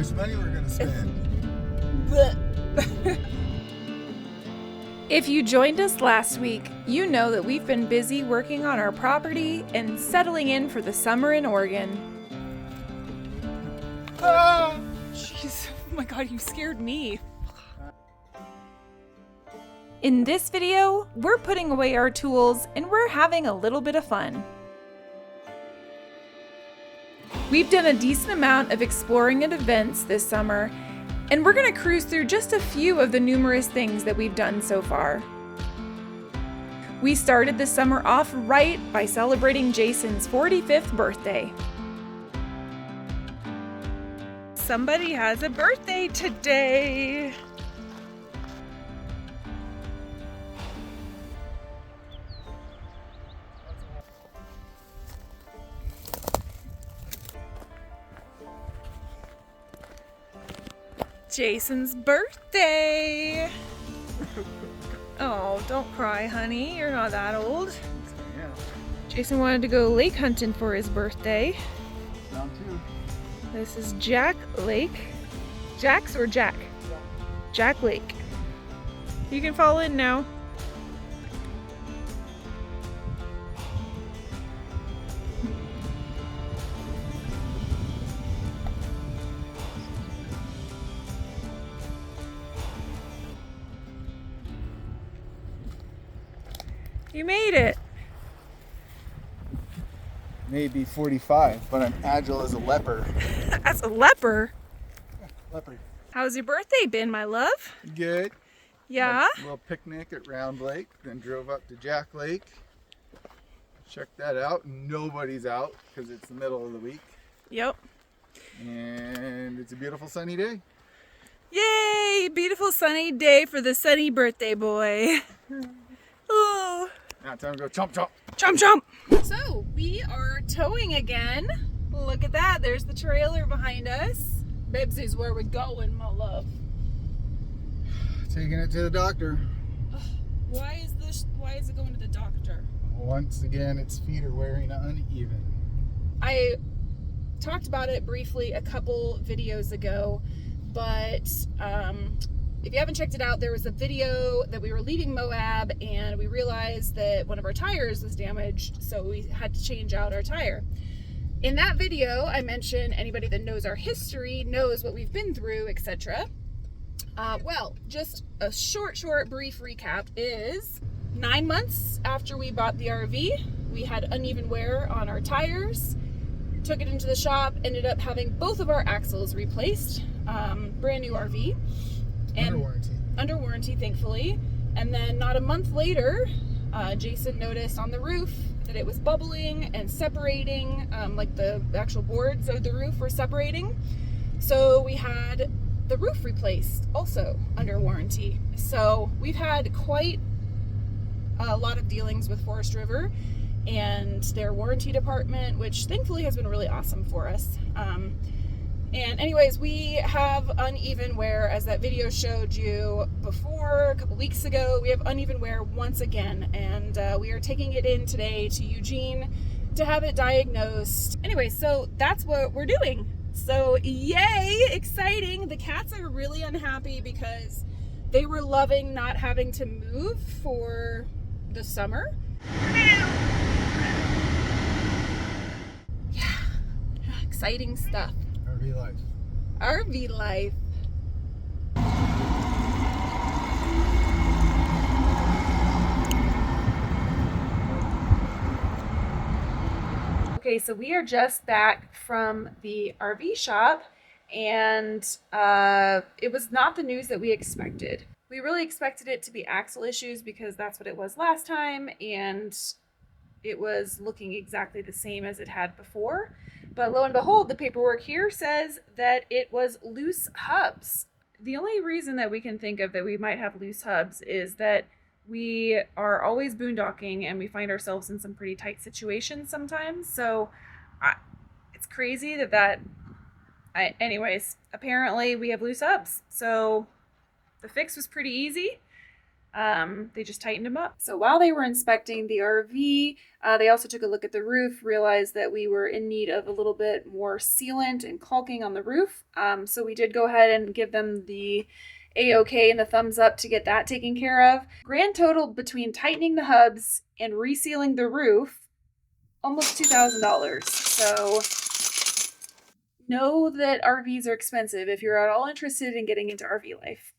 much money we're gonna spend. If you joined us last week, you know that we've been busy working on our property and settling in for the summer in Oregon. Ah! Jeez, oh my god, you scared me. In this video, we're putting away our tools and we're having a little bit of fun. We've done a decent amount of exploring and events this summer, and we're going to cruise through just a few of the numerous things that we've done so far. We started the summer off right by celebrating Jason's 45th birthday. Somebody has a birthday today. Jason's birthday. Oh, don't cry, honey. You're not that old. Yeah. Jason wanted to go lake hunting for his birthday. Round two. This is Jack Lake. Jack's or Jack? Jack Lake. You can fall in now. You made it. Maybe 45, but I'm agile as a leopard. As a leper. Leopard. How's your birthday been, my love? Good. Yeah? Had a little picnic at Round Lake, then drove up to Jack Lake. Checked that out. Nobody's out because it's the middle of the week. Yep. And it's a beautiful sunny day. Yay! Beautiful sunny day for the sunny birthday boy. Oh. Now time to go chomp chomp. Chomp chomp! So, we are towing again. Look at that, there's the trailer behind us. Bibsy's where we're going, my love. Taking it to the doctor. Why is it going to the doctor? Once again, its feet are wearing uneven. I talked about it briefly a couple videos ago, but if you haven't checked it out, there was a video that we were leaving Moab and we realized that one of our tires was damaged, so we had to change out our tire. In that video, I mentioned anybody that knows our history knows what we've been through, etc. Well, just a short, brief recap is 9 months after we bought the RV, we had uneven wear on our tires, took it into the shop, ended up having both of our axles replaced, brand new RV. And under warranty, thankfully. And then not a month later, Jason noticed on the roof that it was bubbling and separating, like the actual boards of the roof were separating. So we had the roof replaced also under warranty. So we've had quite a lot of dealings with Forest River and their warranty department, which thankfully has been really awesome for us. And anyways, we have uneven wear, as that video showed you before, a couple weeks ago. We have uneven wear once again, and we are taking it in today to Eugene to have it diagnosed. Anyway, so that's what we're doing. So yay, exciting. The cats are really unhappy because they were loving not having to move for the summer. Yeah, exciting stuff. RV life. RV life. Okay, so we are just back from the RV shop, and it was not the news that we expected. We really expected it to be axle issues because that's what it was last time, and it was looking exactly the same as it had before. But lo and behold, the paperwork here says that it was loose hubs. The only reason that we can think of that we might have loose hubs is that we are always boondocking and we find ourselves in some pretty tight situations sometimes. So it's crazy anyways, apparently we have loose hubs. So the fix was pretty easy. They just tightened them up. So while they were inspecting the RV, they also took a look at the roof, realized that we were in need of a little bit more sealant and caulking on the roof. So we did go ahead and give them the A-OK and the thumbs up to get that taken care of. Grand total between tightening the hubs and resealing the roof, almost $2,000. So know that RVs are expensive if you're at all interested in getting into RV life.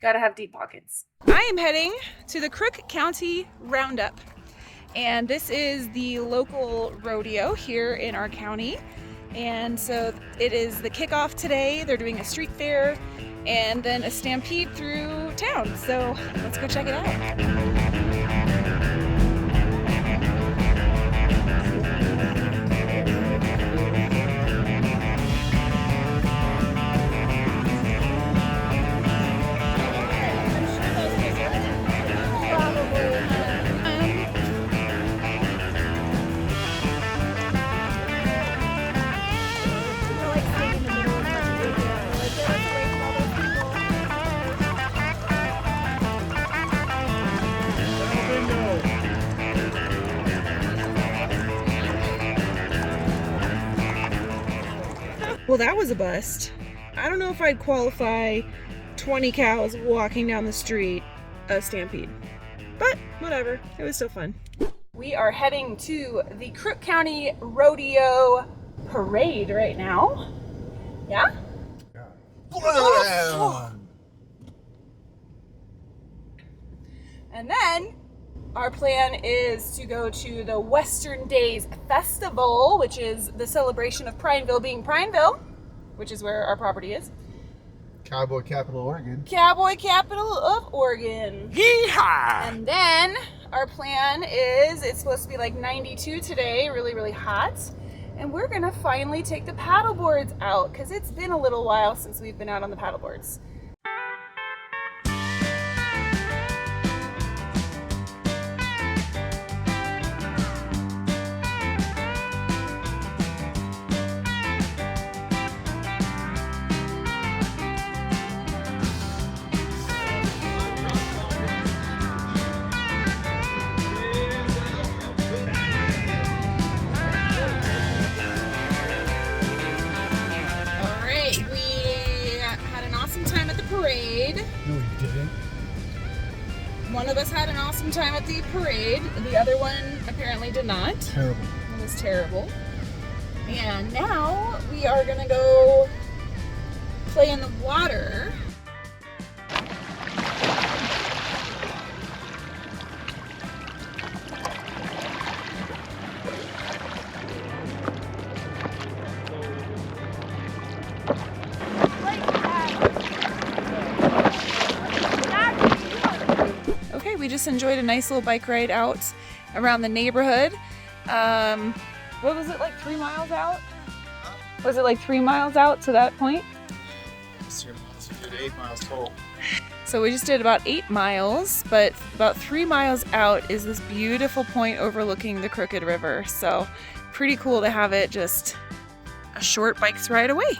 Gotta have deep pockets. I am heading to the Crooked County Roundup, and this is the local rodeo here in our county. And so it is the kickoff today. They're doing a street fair and then a stampede through town. So let's go check it out. Well, that was a bust. I don't know if I'd qualify 20 cows walking down the street of Stampede, but whatever, it was still fun. We are heading to the Crooked County Rodeo Parade right now. Yeah? Oh. And then our plan is to go to the Western Days Festival, which is the celebration of Prineville being Prineville, which is where our property is. Cowboy capital Oregon. Cowboy capital of Oregon. Yeehaw! And then our plan is, it's supposed to be like 92 today, really, really hot. And we're gonna finally take the paddleboards out because it's been a little while since we've been out on the paddleboards. Parade. No, we didn't. One of us had an awesome time at the parade. The other one apparently did not. Terrible. It was terrible. And now we are gonna go play in the water. We just enjoyed a nice little bike ride out around the neighborhood. What was it, like 3 miles out? Was it like 3 miles out to that point? 3 miles. We did 8 miles total. So we just did about 8 miles, but about 3 miles out is this beautiful point overlooking the Crooked River. So pretty cool to have it just a short bike's ride away.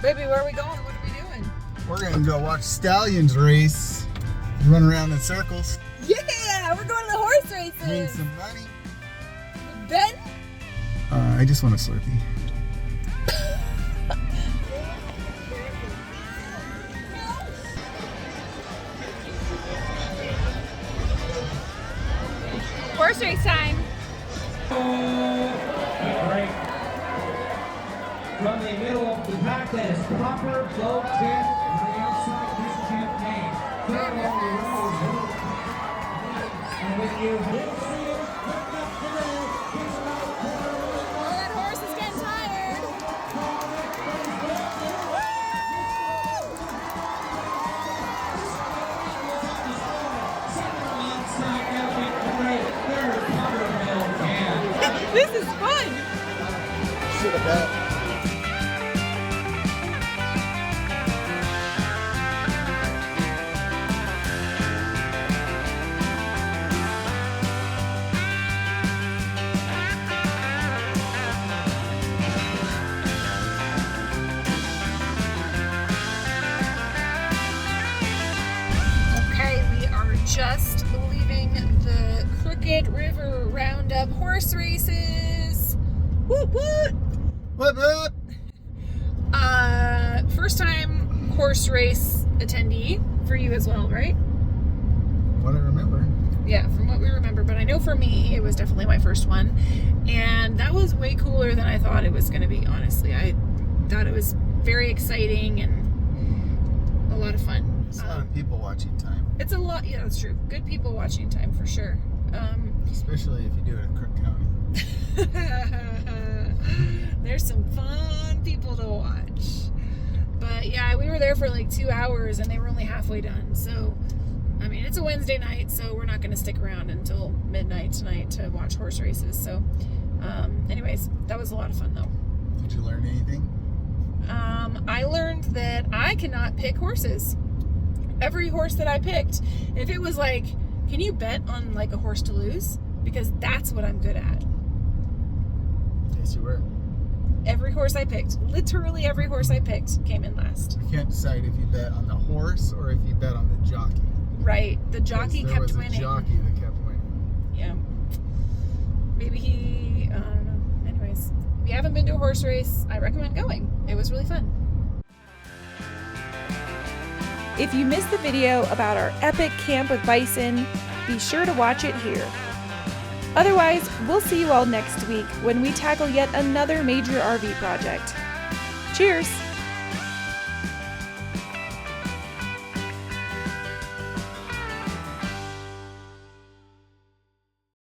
Baby, where are we going? What are we doing? We're gonna go watch stallions race, run around in circles. Yeah, we're going to the horse races. Win some money. Ben? I just want a Slurpee. Horse race time. From the middle of the pack, that is Proper, Blow, Tip, and on the outside, this Champagne. Third on the road, and with you, Oh, that horse is getting tired. This is fun. Should have bet. horse races. Woot woot! What? First time horse race attendee for you as well, right? What I remember. Yeah, from what we remember. But I know for me, it was definitely my first one. And that was way cooler than I thought it was going to be, honestly. I thought it was very exciting and a lot of fun. It's a lot of people watching time. It's a lot, yeah, that's true. Good people watching time for sure. Especially if you do it in Crook County. There's some fun people to watch. But yeah, we were there for like 2 hours and they were only halfway done. So, I mean, it's a Wednesday night, so we're not going to stick around until midnight tonight to watch horse races. So, anyways, that was a lot of fun though. Did you learn anything? I learned that I cannot pick horses. Every horse that I picked, if it was like, can you bet on like a horse to lose? Because that's what I'm good at. Yes, you were. Every horse I picked, literally every horse I picked, came in last. You can't decide if you bet on the horse or if you bet on the jockey. Right, the jockey kept winning. There was a jockey that kept winning. Yeah. Maybe he, I don't know. Anyways, if you haven't been to a horse race, I recommend going. It was really fun. If you missed the video about our epic camp with bison, be sure to watch it here. Otherwise, we'll see you all next week when we tackle yet another major RV project. Cheers!